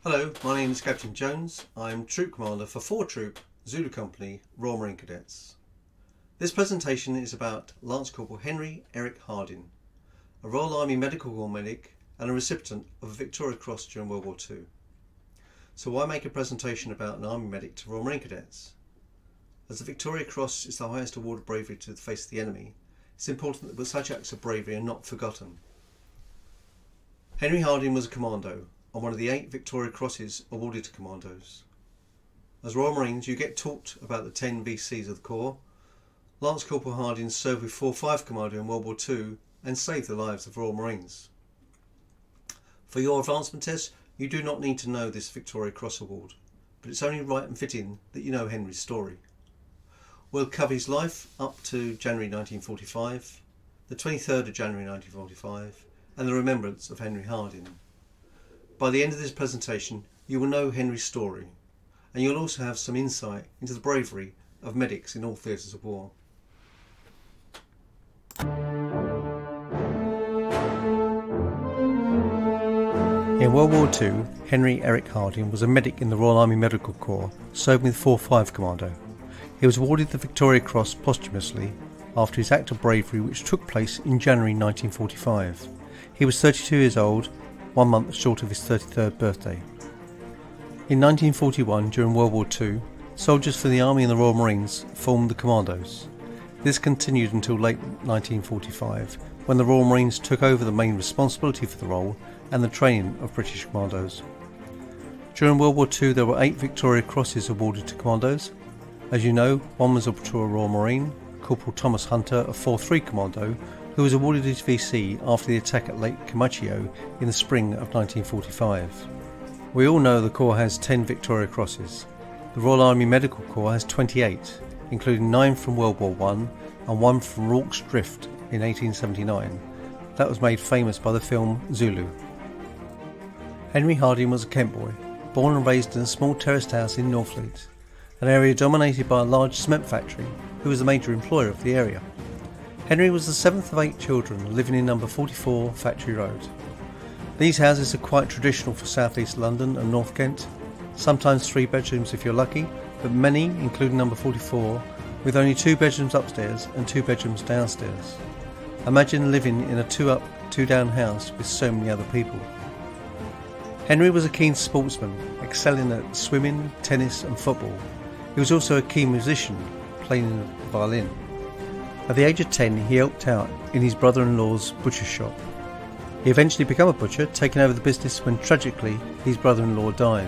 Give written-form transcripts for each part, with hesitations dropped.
Hello, my name is Captain Jones. I'm Troop Commander for 4 Troop Zulu Company, Royal Marines Cadets. This presentation is about Lance Corporal Henry Eric Harden, a Royal Army Medical Corps medic and a recipient of a Victoria Cross during World War II. So why make a presentation about an Army medic to Royal Marines Cadets? As the Victoria Cross is the highest award of bravery to the face of the enemy, it's important that such acts of bravery are not forgotten. Henry Harden was a commando on one of the 8 Victoria Crosses awarded to commandos. As Royal Marines, you get taught about the 10 VCs of the Corps. Lance Corporal Harden served with 4-5 Commando in World War II and saved the lives of Royal Marines. For your advancement test, you do not need to know this Victoria Cross award, but it's only right and fitting that you know Henry's story. We'll cover his life up to January 1945, the 23rd of January 1945, and the remembrance of Henry Harden. By the end of this presentation, you will know Henry's story, and you'll also have some insight into the bravery of medics in all theatres of war. In World War II, Henry Eric Harden was a medic in the Royal Army Medical Corps, serving with 4-5 Commando. He was awarded the Victoria Cross posthumously after his act of bravery which took place in January 1945. He was 32 years old, 1 month short of his 33rd birthday. In 1941, during World War II, soldiers for the Army and the Royal Marines formed the Commandos. This continued until late 1945, when the Royal Marines took over the main responsibility for the role and the training of British Commandos. During World War II, there were 8 Victoria Crosses awarded to Commandos. As you know, one was to a Royal Marine, Corporal Thomas Hunter of 4-3 Commando, who was awarded his VC after the attack at Lake Camachio in the spring of 1945. We all know the Corps has 10 Victoria Crosses. The Royal Army Medical Corps has 28, including 9 from World War I and 1 from Rorke's Drift in 1879. That was made famous by the film Zulu. Henry Harden was a Kent boy, born and raised in a small terraced house in Northfleet, an area dominated by a large cement factory, who was the major employer of the area. Henry was the 7th of 8 children living in number 44 Factory Road. These houses are quite traditional for South East London and North Kent, sometimes 3 bedrooms if you're lucky, but many, including number 44, with only 2 bedrooms upstairs and 2 bedrooms downstairs. Imagine living in a 2-up, 2-down house with so many other people. Henry was a keen sportsman, excelling at swimming, tennis and football. He was also a keen musician, playing the violin. At the age of 10, he helped out in his brother-in-law's butcher shop. He eventually became a butcher, taking over the business when tragically his brother-in-law died.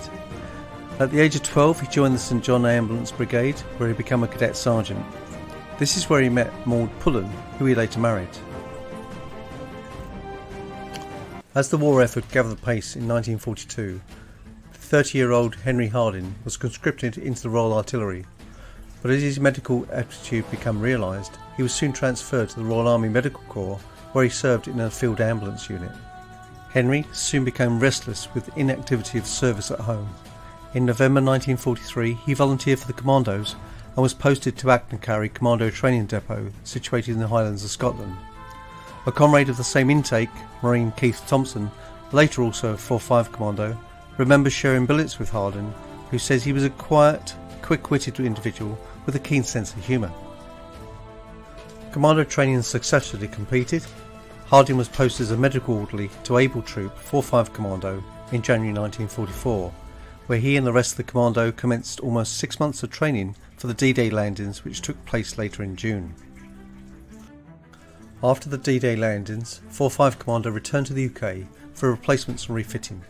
At the age of 12, he joined the St John Ambulance Brigade, where he became a cadet sergeant. This is where he met Maud Pullen, who he later married. As the war effort gathered pace in 1942, the 30-year-old Henry Harden was conscripted into the Royal Artillery, but as his medical aptitude became realised, he was soon transferred to the Royal Army Medical Corps, where he served in a field ambulance unit. Henry soon became restless with the inactivity of service at home. In November 1943, he volunteered for the Commandos and was posted to Achnacarry Commando Training Depot, situated in the Highlands of Scotland. A comrade of the same intake, Marine Keith Thompson, later also a 4-5 Commando, remembers sharing billets with Harden, who says he was a quiet, quick-witted individual with a keen sense of humour. Commando training successfully completed. Harden was posted as a medical orderly to Able Troop 4-5 Commando in January 1944, where he and the rest of the Commando commenced almost 6 months of training for the D-Day landings, which took place later in June. After the D-Day landings, 4-5 Commando returned to the UK for replacements and refitting.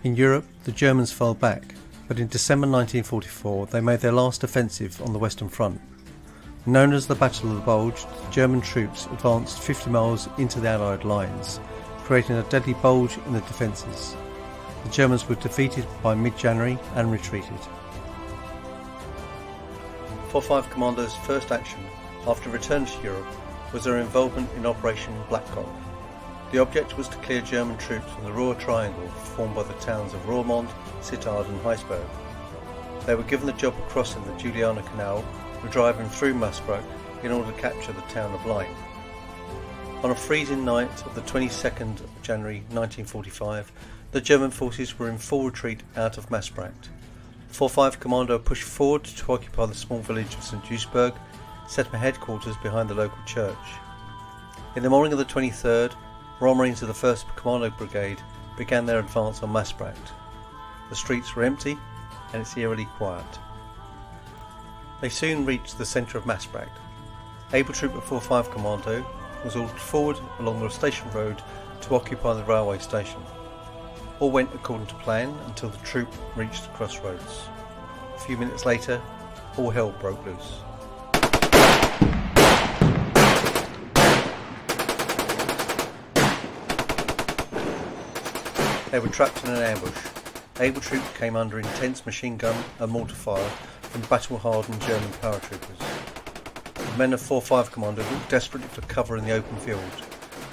In Europe, the Germans fell back, but in December 1944 they made their last offensive on the Western Front. Known as the Battle of the Bulge, the German troops advanced 50 miles into the Allied lines, creating a deadly bulge in the defences. The Germans were defeated by mid-January and retreated. 4-5 Commando's first action after return to Europe was their involvement in Operation Blackcock. The object was to clear German troops from the Ruhr Triangle formed by the towns of Roermond, Sittard and Heisberg. They were given the job of crossing the Juliana Canal and driving through Maasbroek in order to capture the town of Leiden. On a freezing night of the 22nd of January 1945, The German forces were in full retreat out of Maasbracht. 4-5 Commando pushed forward to occupy the small village of St. Duisburg, set up a headquarters behind the local church. In the morning of the 23rd, Royal Marines of the 1st Commando Brigade began their advance on Maasbracht. The streets were empty and it's eerily quiet. They soon reached the centre of Maasbracht. Able Trooper 4-5 Commando was ordered forward along the station road to occupy the railway station. All went according to plan until the troop reached the crossroads. A few minutes later, all hell broke loose. They were trapped in an ambush. Able troops came under intense machine gun and mortar fire from battle-hardened German paratroopers. The men of 4-5 Commando looked desperately for cover in the open field.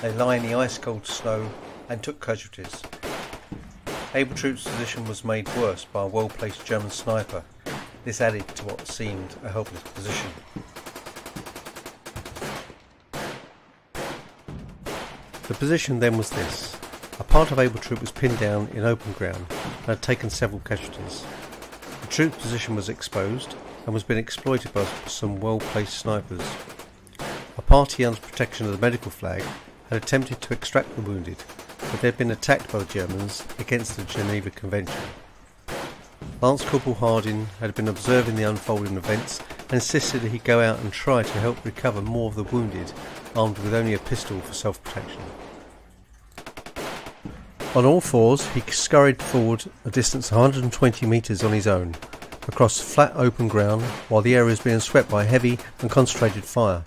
They lay in the ice-cold snow and took casualties. Able troops' position was made worse by a well-placed German sniper. This added to what seemed a helpless position. The position then was this. A part of Able Troop was pinned down in open ground and had taken several casualties. The troop's position was exposed and was being exploited by some well-placed snipers. A party under protection of the medical flag had attempted to extract the wounded, but they had been attacked by the Germans against the Geneva Convention. Lance Corporal Harden had been observing the unfolding events and insisted that he go out and try to help recover more of the wounded, armed with only a pistol for self-protection. On all fours, he scurried forward a distance of 120 metres on his own, across flat open ground, while the area was being swept by heavy and concentrated fire.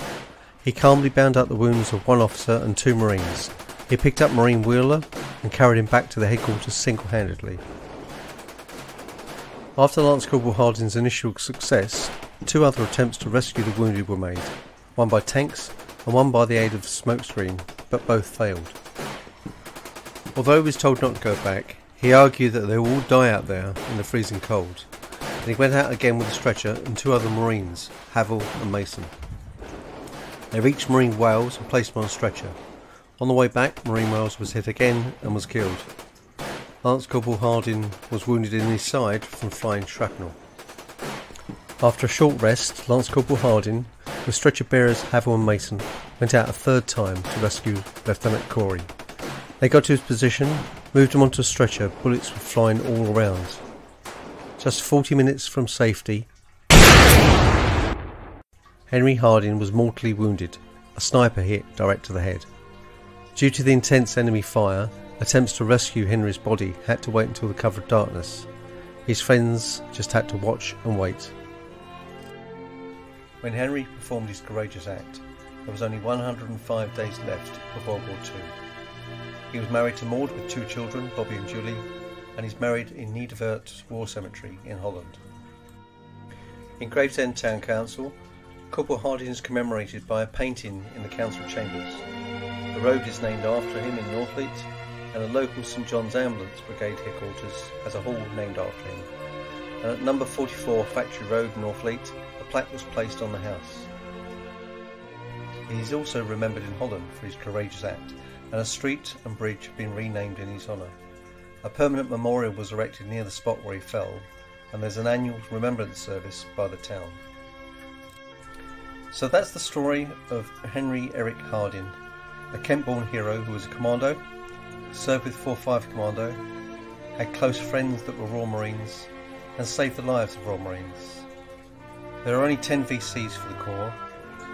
He calmly bound up the wounds of one officer and 2 Marines. He picked up Marine Wheeler and carried him back to the headquarters single-handedly. After Lance Corporal Harden's initial success, 2 other attempts to rescue the wounded were made, one by tanks and one by the aid of the smokescreen, but both failed. Although he was told not to go back, he argued that they will all die out there in the freezing cold, and he went out again with a stretcher and 2 other Marines, Havel and Mason. They reached Marine Wales and placed him on a stretcher. On the way back, Marine Wales was hit again and was killed. Lance Corporal Harden was wounded in his side from flying shrapnel. After a short rest, Lance Corporal Harden, with stretcher bearers Havel and Mason, went out a 3rd time to rescue Lieutenant Corey. They got to his position, moved him onto a stretcher, bullets were flying all around. Just 40 minutes from safety, Henry Harden was mortally wounded, a sniper hit direct to the head. Due to the intense enemy fire, attempts to rescue Henry's body had to wait until the cover of darkness. His friends just had to watch and wait. When Henry performed his courageous act, there was only 105 days left of World War II. He was married to Maud with 2 children, Bobby and Julie, and he's married in Niederwert War Cemetery in Holland. In Gravesend Town Council, Corporal Harden is commemorated by a painting in the council chambers. The road is named after him in Northfleet, and the local St John's Ambulance Brigade headquarters has a hall named after him. And at number 44 Factory Road, Northfleet, a plaque was placed on the house. He is also remembered in Holland for his courageous act, and a street and bridge have been renamed in his honour. A permanent memorial was erected near the spot where he fell, and there's an annual remembrance service by the town. So that's the story of Henry Eric Harden, a Kent-born hero who was a commando, served with 4-5 Commando, had close friends that were Royal Marines, and saved the lives of Royal Marines. There are only 10 VCs for the Corps,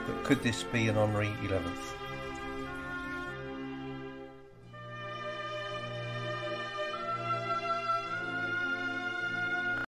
but could this be an honorary 11th?